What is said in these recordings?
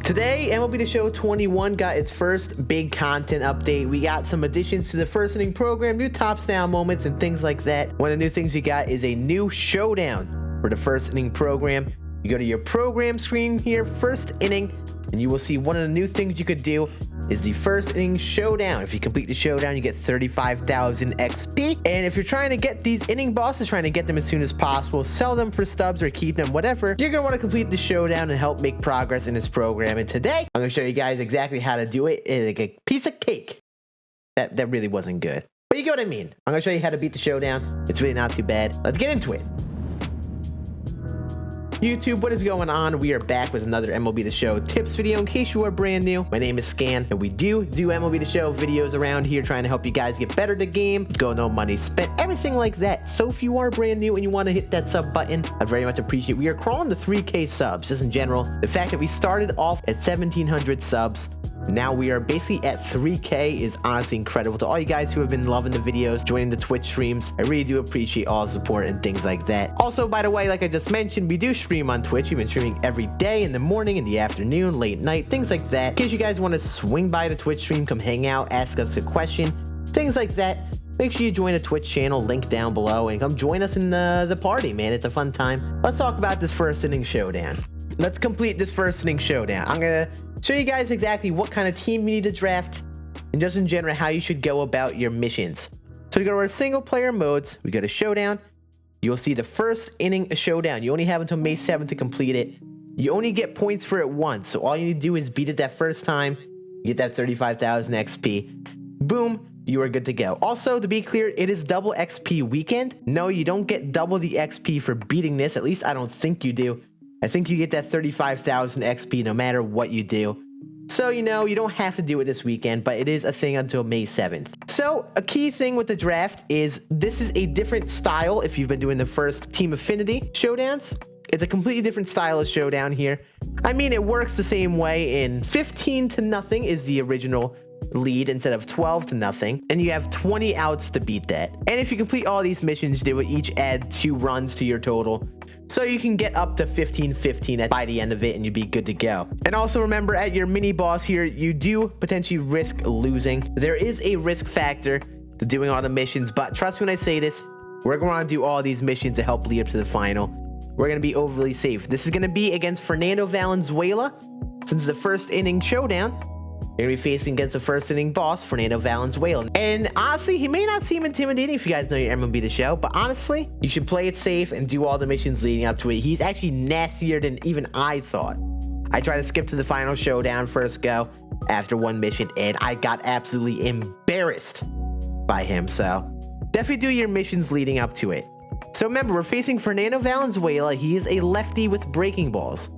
Today, MLB The Show 21 got its first big content update. We got some additions to the first inning program, new tops down moments, and things like that. One of the new things we got is a new showdown for the first inning program. You go to your program screen here, first inning, and you will see one of the new things you could do is the first inning showdown. If you complete the showdown, you get 35,000 XP. And if you're trying to get these inning bosses, trying to get them as soon as possible, sell them for stubs or keep them, whatever, you're gonna want to complete the showdown and help make progress in this program. And today, I'm gonna show you guys exactly how to do it. It's like a piece of cake. That really wasn't good, but you get what I mean. I'm gonna show you how to beat the showdown. It's really not too bad. Let's get into it. YouTube, what is going on? We are back with another MLB The Show tips video. In case you are brand new, my name is Scan, and we do MLB The Show videos around here trying to help you guys get better at the game, go no money spent, everything like that. So if you are brand new and you want to hit that sub button, I very much appreciate it. We are crawling to 3K subs, just in general. The fact that we started off at 1,700 subs, now we are basically at 3K is honestly incredible. To all you guys who have been loving the videos, joining the Twitch streams, I really do appreciate all the support and things like that. Also, by the way, like I just mentioned, we do stream on Twitch. We've been streaming every day, in the morning, in the afternoon, late night, things like that. In case you guys want to swing by the Twitch stream, come hang out, ask us a question, things like that, make sure you join the Twitch channel, link down below, and come join us in the party, man. It's a fun time. Let's talk about this first inning showdown. Let's complete this first inning showdown. I'm gonna show you guys exactly what kind of team you need to draft and just in general how you should go about your missions. So we go to our single player modes, we go to showdown, you'll see the first inning showdown. You only have until May 7th to complete it. You only get points for it once, so all you need to do is beat it that first time, you get that 35,000 XP. Boom, you are good to go. Also, to be clear, it is double XP weekend. No, you don't get double the XP for beating this, at least I don't think you do. I think you get that 35,000 XP no matter what you do. So, you know, you don't have to do it this weekend, but it is a thing until May 7th. So, a key thing with the draft is this is a different style if you've been doing the first Team Affinity showdowns. It's a completely different style of showdown here. I mean, it works the same way in 15-0 is the original lead instead of 12-0, and you have 20 outs to beat that. And if you complete all these missions, they will each add 2 runs to your total. So you can get up to 15-15 by the end of it and you'd be good to go. And also remember, at your mini boss here, you do potentially risk losing. There is a risk factor to doing all the missions, but trust me when I say this, we're going to do all these missions to help lead up to the final. We're going to be overly safe. This is going to be against Fernando Valenzuela. Since the first inning showdown, you're going to be facing against the first inning boss, Fernando Valenzuela. And honestly, he may not seem intimidating if you guys know your MLB The Show, but honestly, you should play it safe and do all the missions leading up to it. He's actually nastier than even I thought. I tried to skip to the final showdown first go after one mission, and I got absolutely embarrassed by him. So definitely do your missions leading up to it. So remember, we're facing Fernando Valenzuela. He is a lefty with breaking balls.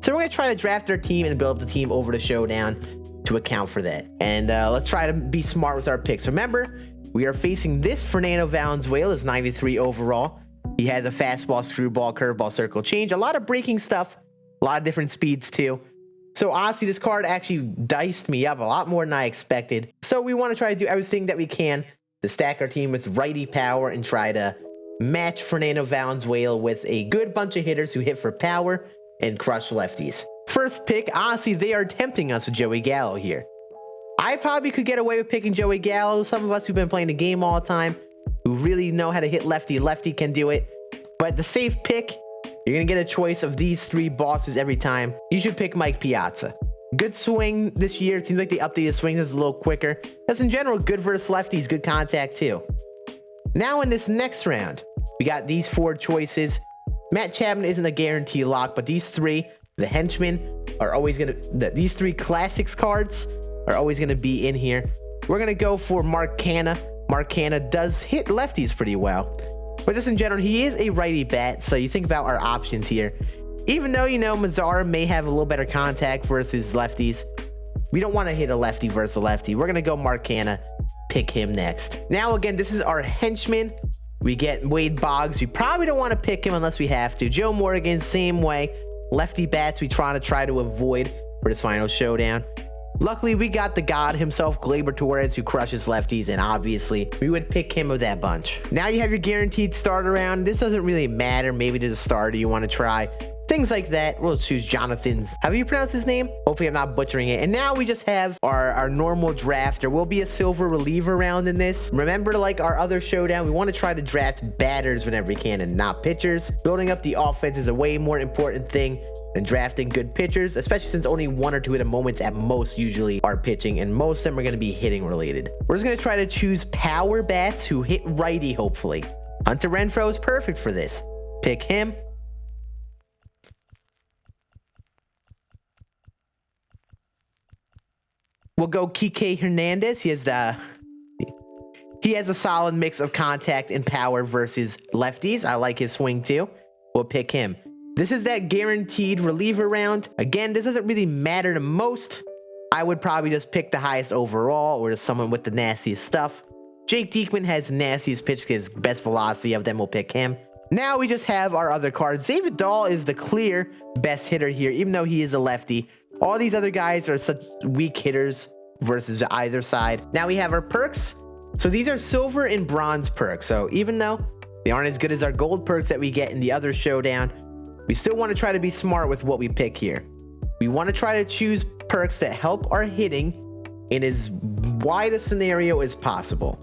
So we're going to try to draft our team and build up the team over the showdown to account for that. And let's try to be smart with our picks. Remember, we are facing this Fernando Valenzuela, is 93 overall. He has a fastball, screwball, curveball, circle change, a lot of breaking stuff, a lot of different speeds too. So honestly, this card actually diced me up a lot more than I expected. So we want to try to do everything that we can to stack our team with righty power and try to match Fernando Valenzuela with a good bunch of hitters who hit for power and crush lefties. First pick, honestly, they are tempting us with Joey Gallo here. I probably could get away with picking Joey Gallo. Some of us who've been playing the game all the time, who really know how to hit lefty can do it. But the safe pick, you're going to get a choice of these 3 bosses every time. You should pick Mike Piazza. Good swing this year. It seems like they updated swing is a little quicker. Just in general, good versus lefties, good contact too. Now in this next round, we got these 4 choices. Matt Chapman isn't a guarantee lock, but these 3, the henchmen are always going to, these 3 classics cards are always going to be in here. We're going to go for Mark Canha. Mark Canha does hit lefties pretty well, but just in general, he is a righty bat. So you think about our options here. Even though, you know, Mazzara may have a little better contact versus lefties, we don't want to hit a lefty versus a lefty. We're going to go Mark Canha, pick him next. Now, again, this is our henchman. We get Wade Boggs. We probably don't want to pick him unless we have to. Joe Morgan, same way. Lefty bats we try to avoid for this final showdown. Luckily, we got the god himself, Gleyber Torres, who crushes lefties, and obviously, we would pick him of that bunch. Now you have your guaranteed starter round. This doesn't really matter. Maybe there's a starter you want to try. things like that. We'll choose Jonathan's. How do you pronounce his name? Hopefully I'm not butchering it. And now we just have our normal draft. There will be a silver reliever round in this. Remember, like our other showdown, we want to try to draft batters whenever we can and not pitchers. Building up the offense is a way more important thing than drafting good pitchers, especially since only 1 or 2 at the moment at most usually are pitching, and most of them are going to be hitting related. We're just going to try to choose power bats who hit righty, hopefully. Hunter Renfroe is perfect for this. Pick him. We'll go Kike Hernandez. He has a solid mix of contact and power versus lefties. I like his swing too. We'll pick him. This is that guaranteed reliever round. Again, this doesn't really matter to most. I would probably just pick the highest overall or just someone with the nastiest stuff. Jake Diekman has the nastiest pitch, his best velocity of them. We'll pick him. Now we just have our other cards. David Dahl is the clear best hitter here, even though he is a lefty. All these other guys are such weak hitters versus either side. Now we have our perks. So these are silver and bronze perks. So even though they aren't as good as our gold perks that we get in the other showdown, we still want to try to be smart with what we pick here. We want to try to choose perks that help our hitting in as wide a scenario as possible.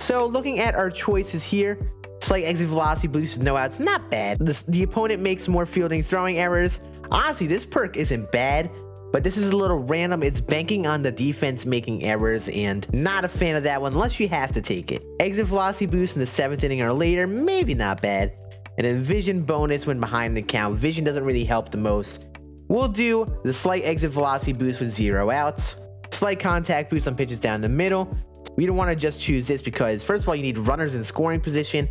So looking at our choices here, slight exit velocity boost with no outs, not bad. The opponent makes more fielding throwing errors. Honestly, this perk isn't bad, but this is a little random. It's banking on the defense making errors, and not a fan of that one unless you have to take it. Exit velocity boost in the 7th inning or later, maybe not bad. And then vision bonus when behind the count. Vision doesn't really help the most. We'll do the slight exit velocity boost with 0 outs. Slight contact boost on pitches down the middle. We don't want to just choose this because, first of all, you need runners in scoring position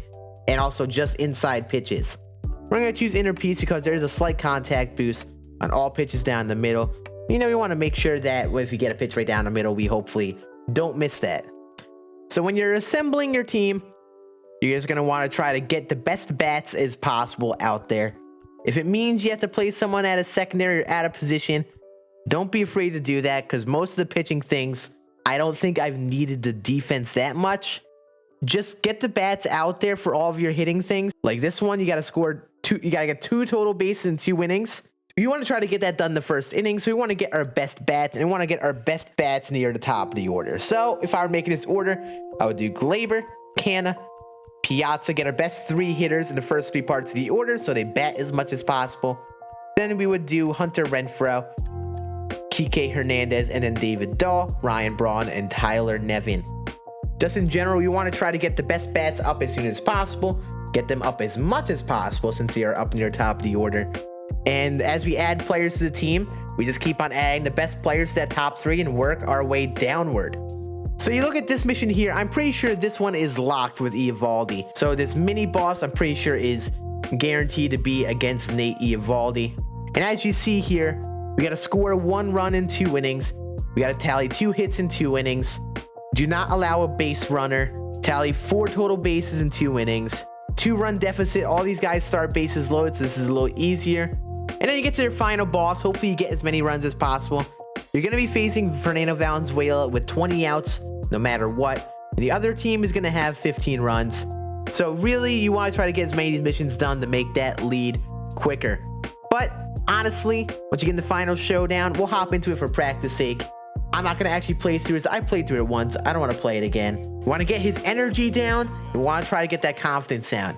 and also just inside pitches. We're going to choose inner piece because there's a slight contact boost on all pitches down the middle. You know, we want to make sure that if you get a pitch right down the middle, we hopefully don't miss that. So when you're assembling your team, you're just going to want to try to get the best bats as possible out there. If it means you have to play someone at a secondary or at a position, don't be afraid to do that, because most of the pitching things, I don't think I've needed the defense that much. Just get the bats out there for all of your hitting things. Like this one, you got to score 2, you got to get 2 total bases in 2 innings. You want to try to get that done the first inning, so we want to get our best bats, and we want to get our best bats near the top of the order. So if I were making this order, I would do Glaber, Canna, Piazza, get our best 3 hitters in the first 3 parts of the order so they bat as much as possible. Then we would do Hunter Renfroe, Kike Hernandez, and then David Dahl, Ryan Braun, and Tyler Nevin. Just in general, we want to try to get the best bats up as soon as possible, get them up as much as possible since they are up near the top of the order. And as we add players to the team, we just keep on adding the best players to that top 3 and work our way downward. So you look at this mission here, I'm pretty sure this one is locked with Eovaldi. So this mini boss, I'm pretty sure is guaranteed to be against Nate Eovaldi. And as you see here, we got to score 1 run in 2 innings. We got to tally 2 hits in 2 innings. Do not allow a base runner. Tally 4 total bases in 2 innings. 2-run deficit. All these guys start bases loaded, so this is a little easier. And then you get to your final boss. Hopefully you get as many runs as possible. You're going to be facing Fernando Valenzuela with 20 outs no matter what. And the other team is going to have 15 runs. So really, you want to try to get as many of these missions done to make that lead quicker. But honestly, once you get in the final showdown, we'll hop into it for practice sake. I'm not going to actually play through it. I played through it once. I don't want to play it again. You want to get his energy down. You want to try to get that confidence down.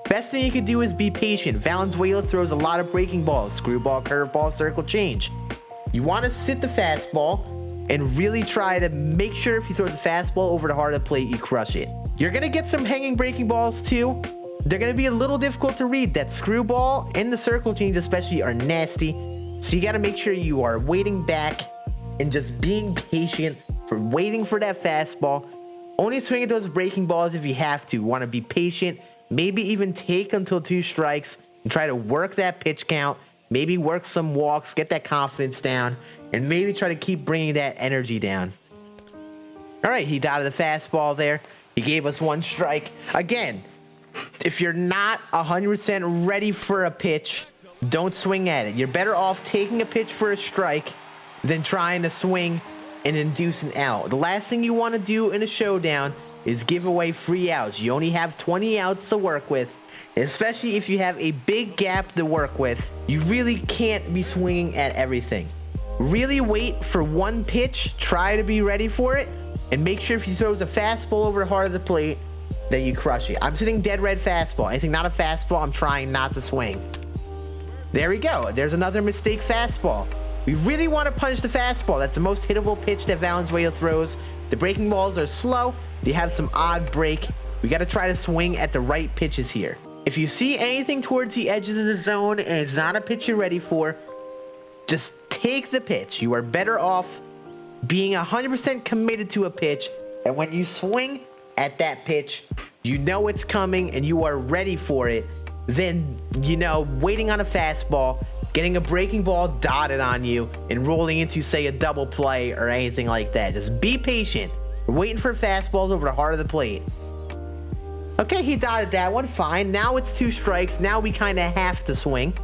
Best thing you can do is be patient. Valenzuela throws a lot of breaking balls, screwball, curveball, circle change. You want to sit the fastball and really try to make sure if he throws a fastball over the heart of the plate, you crush it. You're going to get some hanging breaking balls too. They're going to be a little difficult to read. That screwball and the circle change especially are nasty. So you got to make sure you are waiting back and just being patient for waiting for that fastball. Only swing at those breaking balls if you have to. You want to be patient. Maybe even take until 2 strikes and try to work that pitch count. Maybe work some walks, get that confidence down, and maybe try to keep bringing that energy down. All right, he dotted the fastball there. He gave us 1 strike. Again, if you're not 100% ready for a pitch, don't swing at it. You're better off taking a pitch for a strike than trying to swing and induce an out. The last thing you want to do in a showdown is give away free outs. You only have 20 outs to work with. Especially if you have a big gap to work with, you really can't be swinging at everything. Really wait for one pitch, try to be ready for it, and make sure if he throws a fastball over the heart of the plate, that you crush it. I'm sitting dead red fastball. Anything not a fastball, I'm trying not to swing. There we go. There's another mistake fastball. We really want to punch the fastball. That's the most hittable pitch that Valenzuela throws. The breaking balls are slow. They have some odd break. We got to try to swing at the right pitches here. If you see anything towards the edges of the zone and it's not a pitch you're ready for, just take the pitch. You are better off being 100% committed to a pitch. And when you swing at that pitch, you know it's coming and you are ready for it. Then, you know, waiting on a fastball, getting a breaking ball dotted on you, and rolling into, say, a double play or anything like that. Just be patient. We're waiting for fastballs over the heart of the plate. Okay, he dotted that one. Fine. Now it's 2 strikes. Now we kind of have to swing.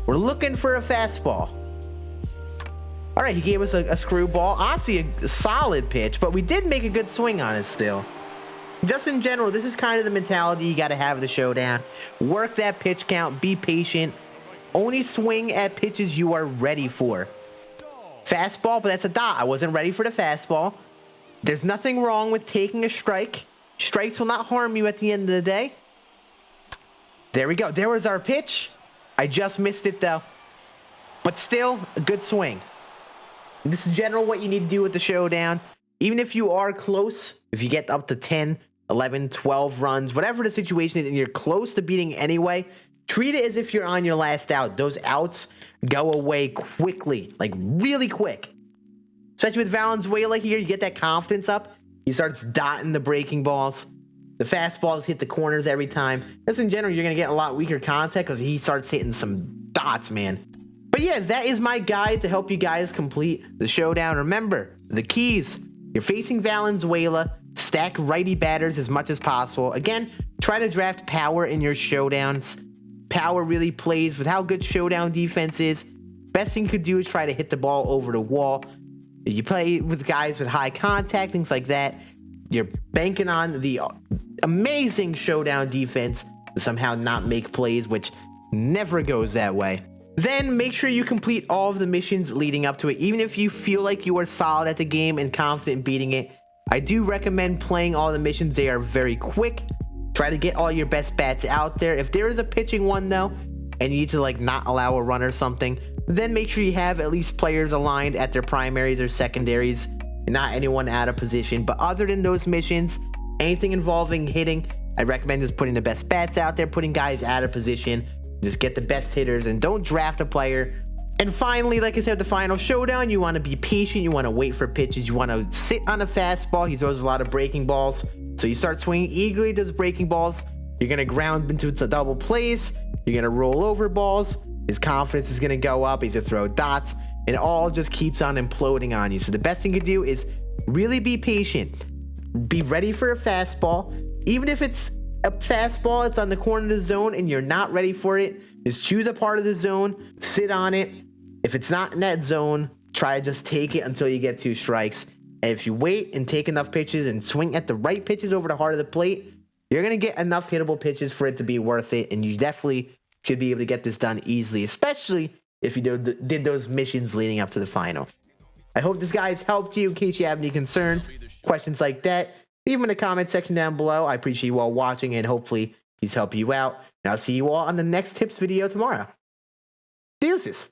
We're looking for a fastball. All right, he gave us a screwball. Honestly, a solid pitch, but we did make a good swing on it still. Just in general, this is kind of the mentality you got to have the Showdown. Work that pitch count. Be patient. Only swing at pitches you are ready for. Fastball, but that's a dot. I wasn't ready for the fastball. There's nothing wrong with taking a strike. Strikes will not harm you at the end of the day. There we go. There was our pitch. I just missed it though. But still, a good swing. This is general what you need to do with the Showdown. Even if you are close, if you get up to 10, 11, 12 runs, whatever the situation is, and you're close to beating anyway, treat it as if you're on your last out. Those outs go away quickly, like really quick. Especially with Valenzuela here, you get that confidence up. He starts dotting the breaking balls. The fastballs hit the corners every time. Just in general, you're going to get a lot weaker contact because he starts hitting some dots, man. But yeah, that is my guide to help you guys complete the Showdown. Remember, the keys. You're facing Valenzuela. Stack righty batters as much as possible. Again, try to draft power in your Showdowns. Power really plays with how good Showdown defense is. Best thing you could do is try to hit the ball over the wall. You play with guys with high contact, things like that. You're banking on the amazing Showdown defense to somehow not make plays, which never goes that way. Then make sure you complete all of the missions leading up to it. Even if you feel like you are solid at the game and confident in beating it, I do recommend playing all the missions. They are very quick. Try to get all your best bats out there. If there is a pitching one though, and you need to like not allow a run or something, then make sure you have at least players aligned at their primaries or secondaries, and not anyone out of position. But other than those missions, anything involving hitting, I recommend just putting the best bats out there, putting guys out of position. Just get the best hitters and don't draft a player. And finally, like I said, the final Showdown, you want to be patient. You want to wait for pitches. You want to sit on a fastball. He throws a lot of breaking balls. So you start swinging eagerly to those breaking balls. You're going to ground into a double plays. You're going to roll over balls. His confidence is going to go up. He's going to throw dots. And it all just keeps on imploding on you. So the best thing you can do is really be patient. Be ready for a fastball. Even if it's a fastball, it's on the corner of the zone and you're not ready for it, just choose a part of the zone, sit on it. If it's not in that zone, try to just take it until you get 2 strikes. And if you wait and take enough pitches and swing at the right pitches over the heart of the plate, you're going to get enough hittable pitches for it to be worth it. And you definitely should be able to get this done easily, especially if you did those missions leading up to the final. I hope this guys helped you. In case you have any concerns, questions like that, leave them in the comment section down below. I appreciate you all watching, and hopefully he's helping you out. And I'll see you all on the next tips video tomorrow. Deuces.